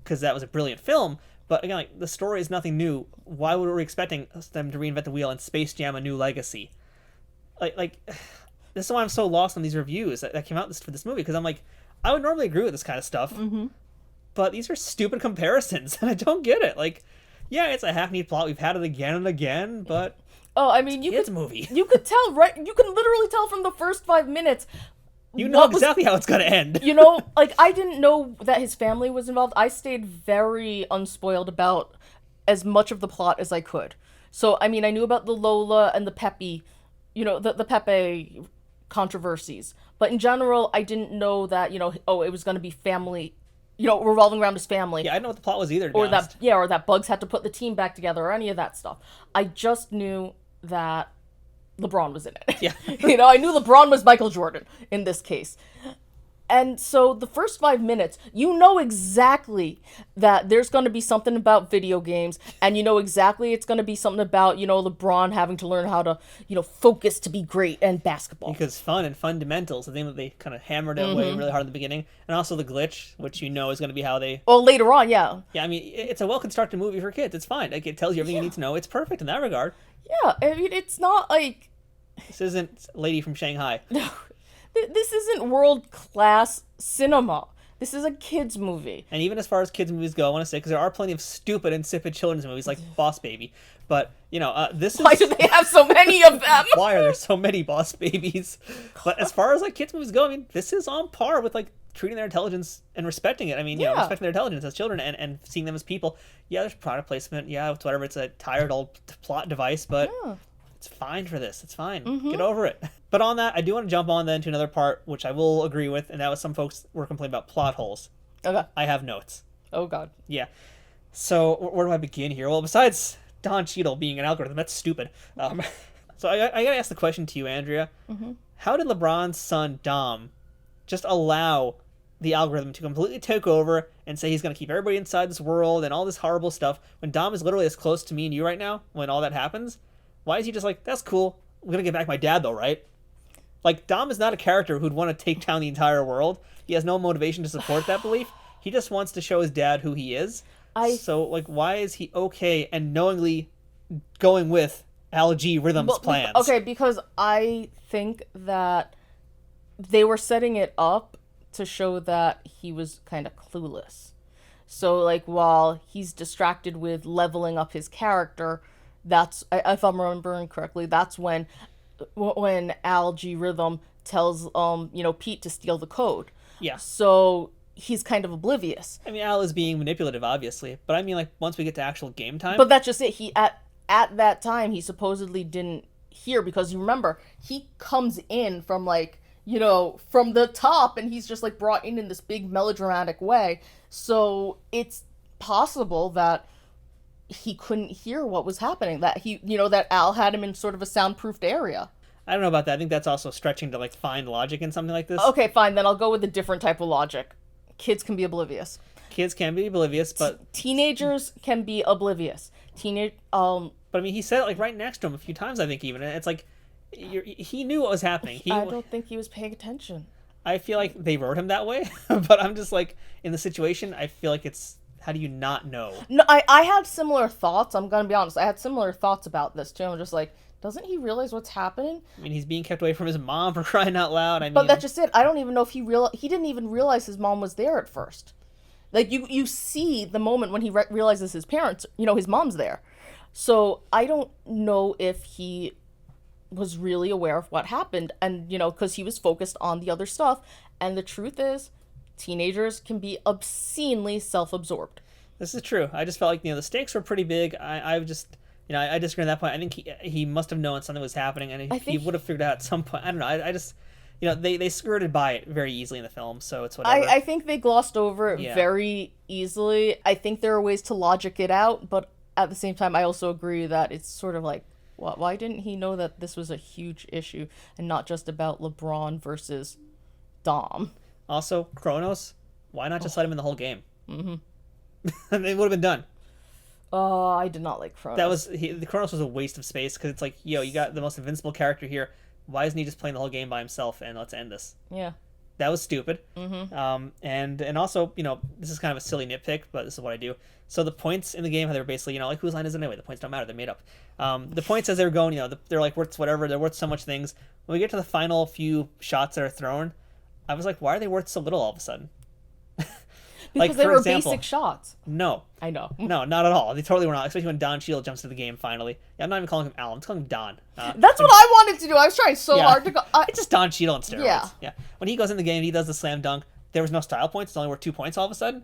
because that was a brilliant film. But again, like, the story is nothing new. Why were we expecting them to reinvent the wheel and Space Jam: A New Legacy? Like this is why I'm so lost on these reviews that came out for this movie, because I'm like, I would normally agree with this kind of stuff, but these are stupid comparisons, and I don't get it. Like, yeah, it's a hackneyed plot. We've had it again and again, but Oh, I mean, it's a movie. You could tell, right? You can literally tell from the first 5 minutes. You know exactly how it's gonna end. You know, like, I didn't know that his family was involved. I stayed very unspoiled about as much of the plot as I could. So, I mean, I knew about the Lola and the Pepe, the Pepe controversies. But in general, I didn't know that, it was going to be family, revolving around his family. Yeah, I didn't know what the plot was either, to be Or honest. or that Bugs had to put the team back together, or any of that stuff. I just knew that LeBron was in it. Yeah. I knew LeBron was Michael Jordan in this case. And so the first 5 minutes, you know exactly that there's going to be something about video games, and you know exactly it's going to be something about, LeBron having to learn how to, focus to be great and basketball. Because fun and fundamentals, the thing that they kind of hammered it away really hard at the beginning, and also the glitch, which is going to be how they... Well, later on, yeah. Yeah, I mean, it's a well-constructed movie for kids. It's fine. Like, it tells you everything you need to know. It's perfect in that regard. Yeah, I mean, it's not like... This isn't Lady from Shanghai. This isn't world-class cinema. This is a kids' movie. And even as far as kids' movies go, I want to say, because there are plenty of stupid, insipid children's movies like Boss Baby, but, this is... Why do they have so many of them? Why are there so many Boss Babies? But as far as, like, kids' movies go, I mean, this is on par with, like, treating their intelligence and respecting it. I mean, respecting their intelligence as children and seeing them as people. Yeah, there's product placement. Yeah, it's whatever. It's a tired old plot device, but... Yeah. It's fine for this. It's fine. Get over it. But on that, I do want to jump on then to another part, which I will agree with, and that was some folks were complaining about plot holes. Okay. I have notes. Oh, God. Yeah. So where do I begin here? Well, besides Don Cheadle being an algorithm, that's stupid. So I gotta ask the question to you, Andrea. How did LeBron's son, Dom, just allow the algorithm to completely take over and say he's going to keep everybody inside this world and all this horrible stuff when Dom is literally as close to me and you right now when all that happens? Why is he just like, that's cool, I'm going to get back my dad though, right? Like, Dom is not a character who'd want to take down the entire world. He has no motivation to support that belief. He just wants to show his dad who he is. So, like, why is he okay and knowingly going with Al G. Rhythm's plans? Okay, because I think that they were setting it up to show that he was kind of clueless. So, like, while he's distracted with leveling up his character... That's, if I'm remembering correctly, that's when Al G. Rhythm tells Pete to steal the code. Yeah. So he's kind of oblivious. I mean, Al is being manipulative, obviously, but I mean, like, once we get to actual game time. But that's just it. He at that time he supposedly didn't hear, because you remember he comes in from from the top, and he's just like brought in this big melodramatic way. So it's possible that he couldn't hear what was happening, that that Al had him in sort of a soundproofed area. I don't know about that. I think that's also stretching to, like, find logic in something like this. Okay, fine, then I'll go with a different type of logic. Kids can be oblivious. Kids can be oblivious, but... Teenagers can be oblivious. But, I mean, he said it, like, right next to him a few times, I think, even. And it's like, he knew what was happening. I don't think he was paying attention. I feel like they wrote him that way, but I'm just, like, in the situation, I feel like it's... How do you not know? No, I had similar thoughts. I'm going to be honest. I had similar thoughts about this, too. I'm just like, doesn't he realize what's happening? I mean, he's being kept away from his mom, for crying out loud. But that's just it. I don't even know if he didn't even realize his mom was there at first. Like, you see the moment when he realizes his parents, his mom's there. So I don't know if he was really aware of what happened. And, because he was focused on the other stuff. And the truth is, teenagers can be obscenely self-absorbed. This is true. I just felt like, the stakes were pretty big. I just, I disagree on that point. I think he must have known something was happening, and he would have figured out at some point. I don't know. I just, they skirted by it very easily in the film, so it's whatever. I think they glossed over it very easily. I think there are ways to logic it out, but at the same time, I also agree that it's sort of like, why didn't he know that this was a huge issue and not just about LeBron versus Dom? Also, Kronos, why not just let him in the whole game? Mm-hmm. It would have been done. I did not like Kronos. The Kronos was a waste of space, because it's like, you got the most invincible character here. why isn't he just playing the whole game by himself and let's end this? Yeah. That was stupid. And also, this is kind of a silly nitpick, but this is what I do. So the points in the game, how they're basically, like, whose line is it anyway? The points don't matter. They're made up. The points as they were going, they're like worth whatever. They're worth so much things. When we get to the final few shots that are thrown, I was like, why are they worth so little all of a sudden? Because they were basic shots. No. I know. No, not at all. They totally were not, especially when Don Cheadle jumps to the game finally. Yeah, I'm not even calling him Al. I'm calling him Don. That's what I wanted to do. I was trying so hard to go. It's just Don Cheadle on steroids. Yeah. When he goes in the game, he does the slam dunk. There was no style points. It's only worth 2 points all of a sudden.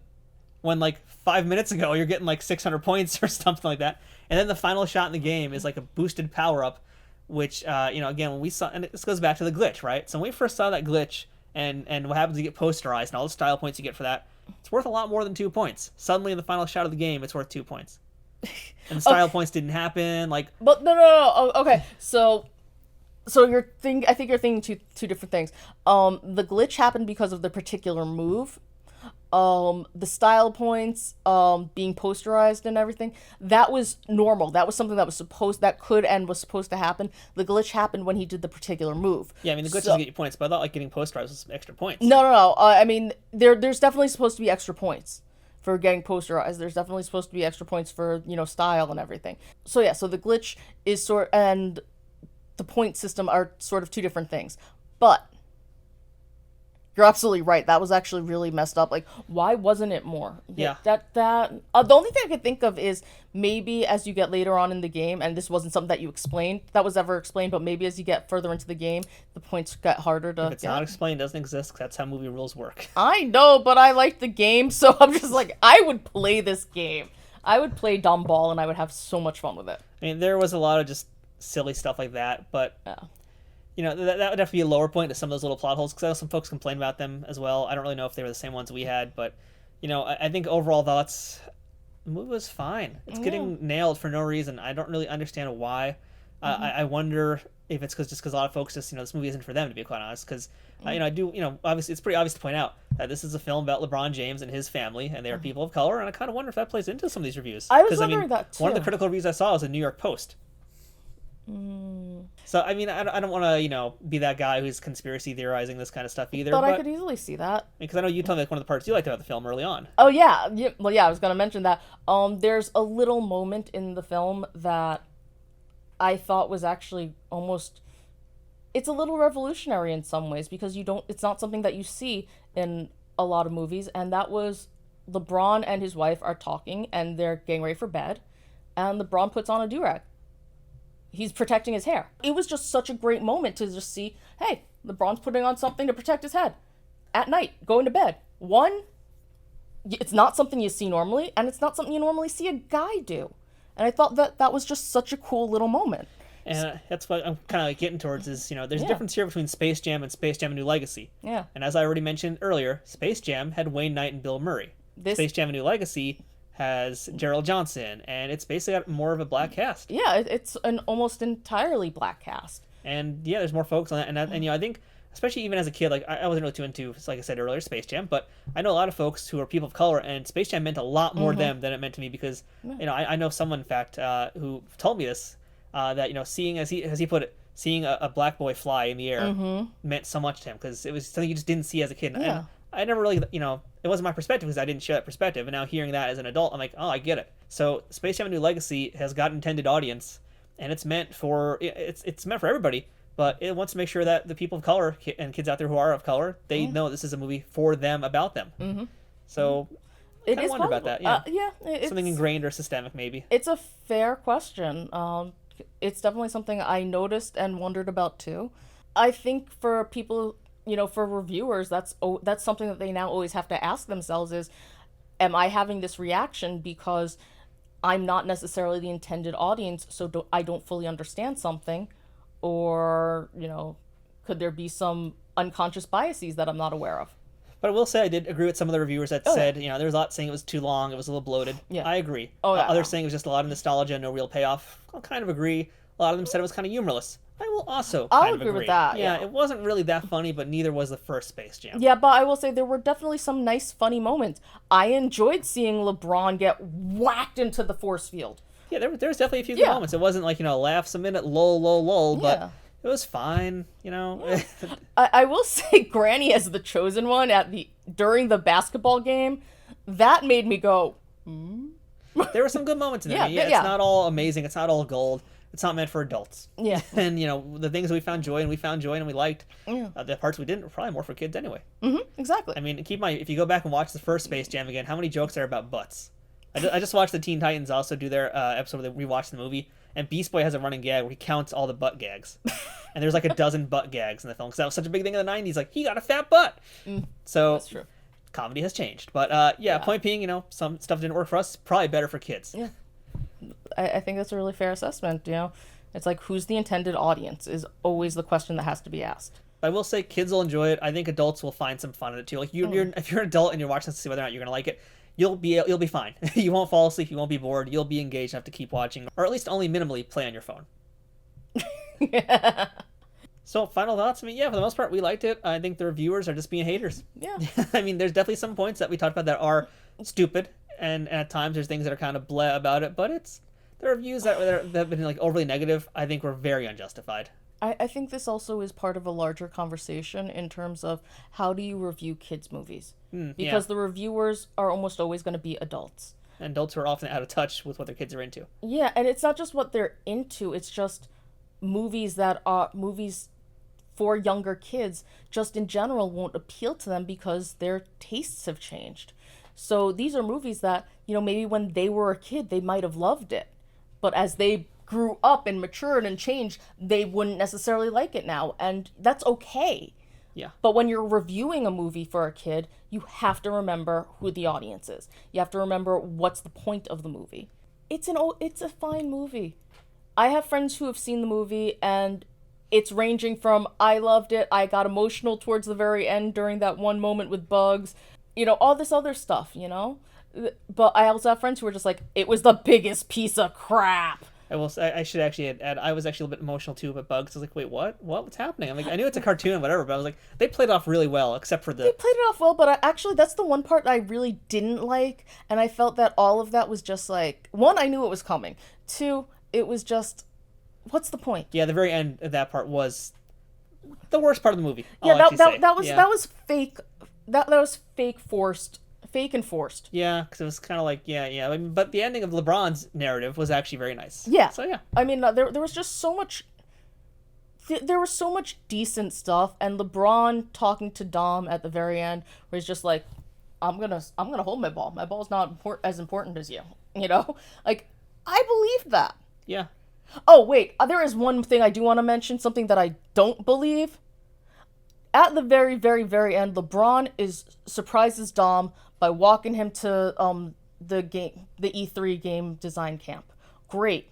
When, like, 5 minutes ago, you're getting, like, 600 points or something like that. And then the final shot in the game is, like, a boosted power-up, which, again, when we saw... And this goes back to the glitch, right? So when we first saw that glitch and what happens, you get posterized and all the style points you get for that, it's worth a lot more than 2 points. Suddenly, in the final shot of the game, it's worth 2 points. And the style points didn't happen, like... But no. Oh, okay, so I think you're thinking two different things. The glitch happened because of the particular move. The style points, being posterized and everything, that was normal. That was something that was supposed to happen. The glitch happened when he did the particular move. Yeah, I mean, the glitch doesn't get you points, but I thought, like, getting posterized was some extra points. No. I mean, there's definitely supposed to be extra points for getting posterized. There's definitely supposed to be extra points for, style and everything. So yeah, so the glitch is and the point system are sort of two different things. But you're absolutely right. That was actually really messed up. Like, why wasn't it more? Yeah. The only thing I could think of is maybe as you get later on in the game, and this wasn't something that you explained, that was ever explained, but maybe as you get further into the game, the points got harder to If it's not explained, it doesn't exist, 'cause that's how movie rules work. I know, but I like the game, so I'm just like, I would play this game. I would play dumb ball, and I would have so much fun with it. I mean, there was a lot of just silly stuff like that, but... Yeah. that would have to be a lower point to some of those little plot holes, because I know some folks complain about them as well. I don't really know if they were the same ones we had, but, I think overall thoughts, the movie was fine. It's getting nailed for no reason. I don't really understand why. I wonder if it's because a lot of folks just, this movie isn't for them, to be quite honest, because, I do, obviously, it's pretty obvious to point out that this is a film about LeBron James and his family, and they are people of color, and I kind of wonder if that plays into some of these reviews. I was wondering that, too. One of the critical reviews I saw was a New York Post. So, I mean, I don't want to, be that guy who's conspiracy theorizing this kind of stuff either. But I could easily see that. Because I know you told me, like, one of the parts you liked about the film early on. Oh, yeah. Well, yeah, I was going to mention that. There's a little moment in the film that I thought was actually almost... It's a little revolutionary in some ways, because it's not something that you see in a lot of movies, and that was LeBron and his wife are talking, and they're getting ready for bed, and LeBron puts on a do-rag. He's protecting his hair. It was just such a great moment to just see, hey, LeBron's putting on something to protect his head at night, going to bed. It's not something you see normally, and it's not something you normally see a guy do. And I thought that was just such a cool little moment. And that's what I'm kind of getting towards is, there's a difference here between Space Jam and Space Jam: A New Legacy. Yeah. And as I already mentioned earlier, Space Jam had Wayne Knight and Bill Murray. Space Jam: A New Legacy has Gerald Johnson, and it's basically got more of a black cast. Yeah, it's an almost entirely black cast. And yeah, there's more folks on that, and I think, especially even as a kid, like I wasn't really too into, like I said earlier, Space Jam, but I know a lot of folks who are people of color, and Space Jam meant a lot more to them than it meant to me, because I know someone, in fact, who told me this, that seeing, as he put it, seeing a black boy fly in the air meant so much to him, because it was something you just didn't see as a kid. Yeah. And I never really, it wasn't my perspective, because I didn't share that perspective, and now hearing that as an adult, I'm like, oh, I get it. So Space Jam: A New Legacy has got intended audience, and it's meant for everybody, but it wants to make sure that the people of color and kids out there who are of color, they know this is a movie for them, about them. So I kind of wonder about that. Yeah, something ingrained or systemic, maybe. It's a fair question. It's definitely something I noticed and wondered about too. I think for people, for reviewers, that's something that they now always have to ask themselves is, am I having this reaction because I'm not necessarily the intended audience, so I don't fully understand something? Or, could there be some unconscious biases that I'm not aware of? But I will say I did agree with some of the reviewers that said, there was a lot saying it was too long, it was a little bloated. Yeah. I agree. Yeah. Others saying it was just a lot of nostalgia, no real payoff. I'll kind of agree. A lot of them said it was kind of humorless. I will also kind of agree with that. Yeah, it wasn't really that funny, but neither was the first Space Jam. Yeah, but I will say there were definitely some nice, funny moments. I enjoyed seeing LeBron get whacked into the force field. Yeah, there was definitely a few good moments. It wasn't like, laughs a minute, lol, but It was fine, you know. I will say Granny as the chosen one during the basketball game, that made me go, There were some good moments in there. Yeah, It's yeah. not all amazing. It's not all gold. It's not meant for adults. Yeah. And, you know, the things we found joy and we liked, the parts we didn't were probably more for kids anyway. Exactly. I mean, if you go back and watch the first Space Jam again, how many jokes are about butts? I just watched the Teen Titans also do their episode where they rewatched the movie, and Beast Boy has a running gag where he counts all the butt gags. And there's like a dozen butt gags in the film because that was such a big thing in the 90s. Like, he got a fat butt. So That's true. comedy has changed. But point being, you know, some stuff didn't work for us. Probably better for kids. Yeah. I think that's a really fair assessment, you know. It's like, who's the intended audience is always the question that has to be asked. I will say kids will enjoy it. I think adults will find some fun in it too. Like if you're an adult and you're watching this to see whether or not you're gonna like it, you'll be fine. You won't fall asleep. You won't be bored. You'll be engaged enough to keep watching, or at least only minimally play on your phone. Yeah. So final thoughts. I mean, yeah, for the most part, we liked it. I think the reviewers are just being haters. Yeah. I mean, there's definitely some points that we talked about that are stupid, and at times there's things that are kind of bleh about it. But the reviews that have been like overly negative, I think, were very unjustified. I think this also is part of a larger conversation in terms of how do you review kids' movies? Because the reviewers are almost always going to be adults. And adults who are often out of touch with what their kids are into. Yeah, and it's not just what they're into, it's just movies that are movies for younger kids just in general won't appeal to them because their tastes have changed. So these are movies that, you know, maybe when they were a kid they might have loved it, but as they grew up and matured and changed, they wouldn't necessarily like it now, and that's okay. Yeah. But when you're reviewing a movie for a kid, you have to remember who the audience is. You have to remember what's the point of the movie. It's a fine movie. I have friends who have seen the movie, and it's ranging from I loved it, I got emotional towards the very end during that one moment with Bugs, you know, all this other stuff, you know? But I also have friends who are just like, it was the biggest piece of crap. I should actually add, I was actually a little bit emotional too about Bugs. I was like, wait, what? What's happening? I'm like, I knew it's a cartoon, whatever, but I was like, they played it off really well, except for They played it off well, but actually that's the one part I really didn't like, and I felt that all of that was just like, one, I knew it was coming. Two, it was just, what's the point? Yeah, the very end of that part was the worst part of the movie. Yeah, that was fake. That was fake and forced. Yeah, because it was kind of like, I mean, but the ending of LeBron's narrative was actually very nice. Yeah. So yeah. I mean, there was just so much. There was so much decent stuff, and LeBron talking to Dom at the very end, where he's just like, "I'm gonna hold my ball. My ball's not as important as you." You know, like, I believe that. Yeah. Oh wait, there is one thing I do want to mention. Something that I don't believe. At the very, very, very end, LeBron surprises Dom by walking him to the E3 game design camp. Great.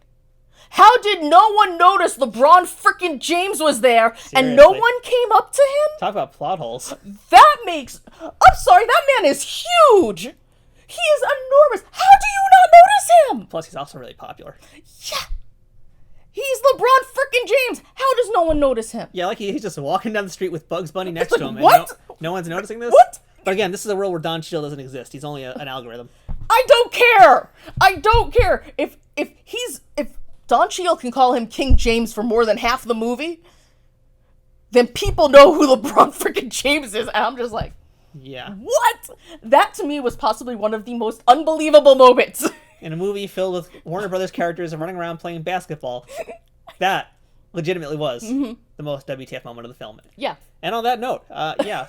How did no one notice LeBron freaking James was there and no Seriously. one came up to him? Talk about plot holes. I'm sorry, that man is huge. He is enormous. How do you not notice him? Plus, he's also really popular. Yeah. He's LeBron freaking James. How does no one notice him? Yeah, like he's just walking down the street with Bugs Bunny next like, to him. what? And no one's noticing this? What? But again, this is a world where Don Cheadle doesn't exist. He's only an algorithm. I don't care. I don't care. If Don Cheadle can call him King James for more than half the movie, then people know who LeBron freaking James is. And I'm just like, Yeah. what? That to me was possibly one of the most unbelievable moments. In a movie filled with Warner Brothers characters running around playing basketball, that legitimately was the most WTF moment of the film. Yeah. And on that note,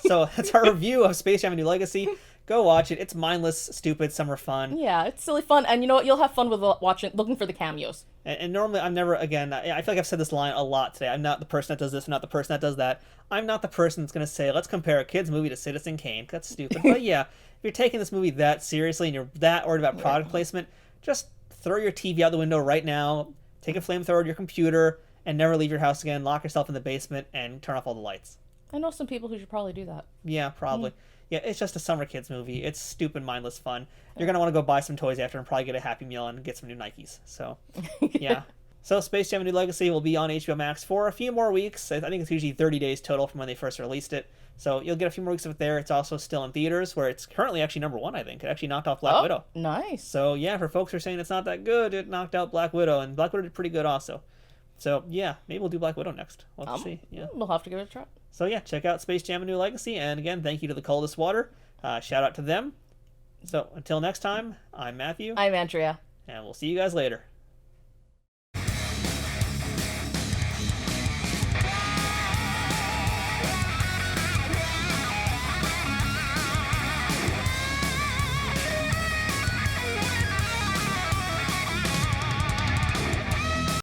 so that's our review of Space Jam: A New Legacy. Go watch it. It's mindless, stupid, summer fun. Yeah, it's silly fun, and you know what? You'll have fun with looking for the cameos. And normally, I'm never, again, I feel like I've said this line a lot today. I'm not the person that does this, I'm not the person that does that. I'm not the person that's going to say, let's compare a kid's movie to Citizen Kane. That's stupid. But yeah, if you're taking this movie that seriously and you're that worried about product placement, just throw your TV out the window right now, take a flamethrower to your computer, and never leave your house again. Lock yourself in the basement and turn off all the lights. I know some people who should probably do that. Yeah, probably. Yeah, it's just a summer kids movie. It's stupid, mindless fun. You're going to want to go buy some toys after and probably get a Happy Meal and get some new Nikes. So, yeah. So Space Jam: A New Legacy will be on HBO Max for a few more weeks. I think it's usually 30 days total from when they first released it. So you'll get a few more weeks of it there. It's also still in theaters, where it's currently actually #1, I think. It actually knocked off Black Widow. Nice. So, yeah, for folks who are saying it's not that good, it knocked out Black Widow. And Black Widow did pretty good also. So yeah, maybe we'll do Black Widow next. We'll have to see. Yeah. We'll have to give it a try. So yeah, check out Space Jam: A New Legacy, and again, thank you to the Coldest Water. Shout out to them. So until next time, I'm Matthew, I'm Andrea. and we'll see you guys later.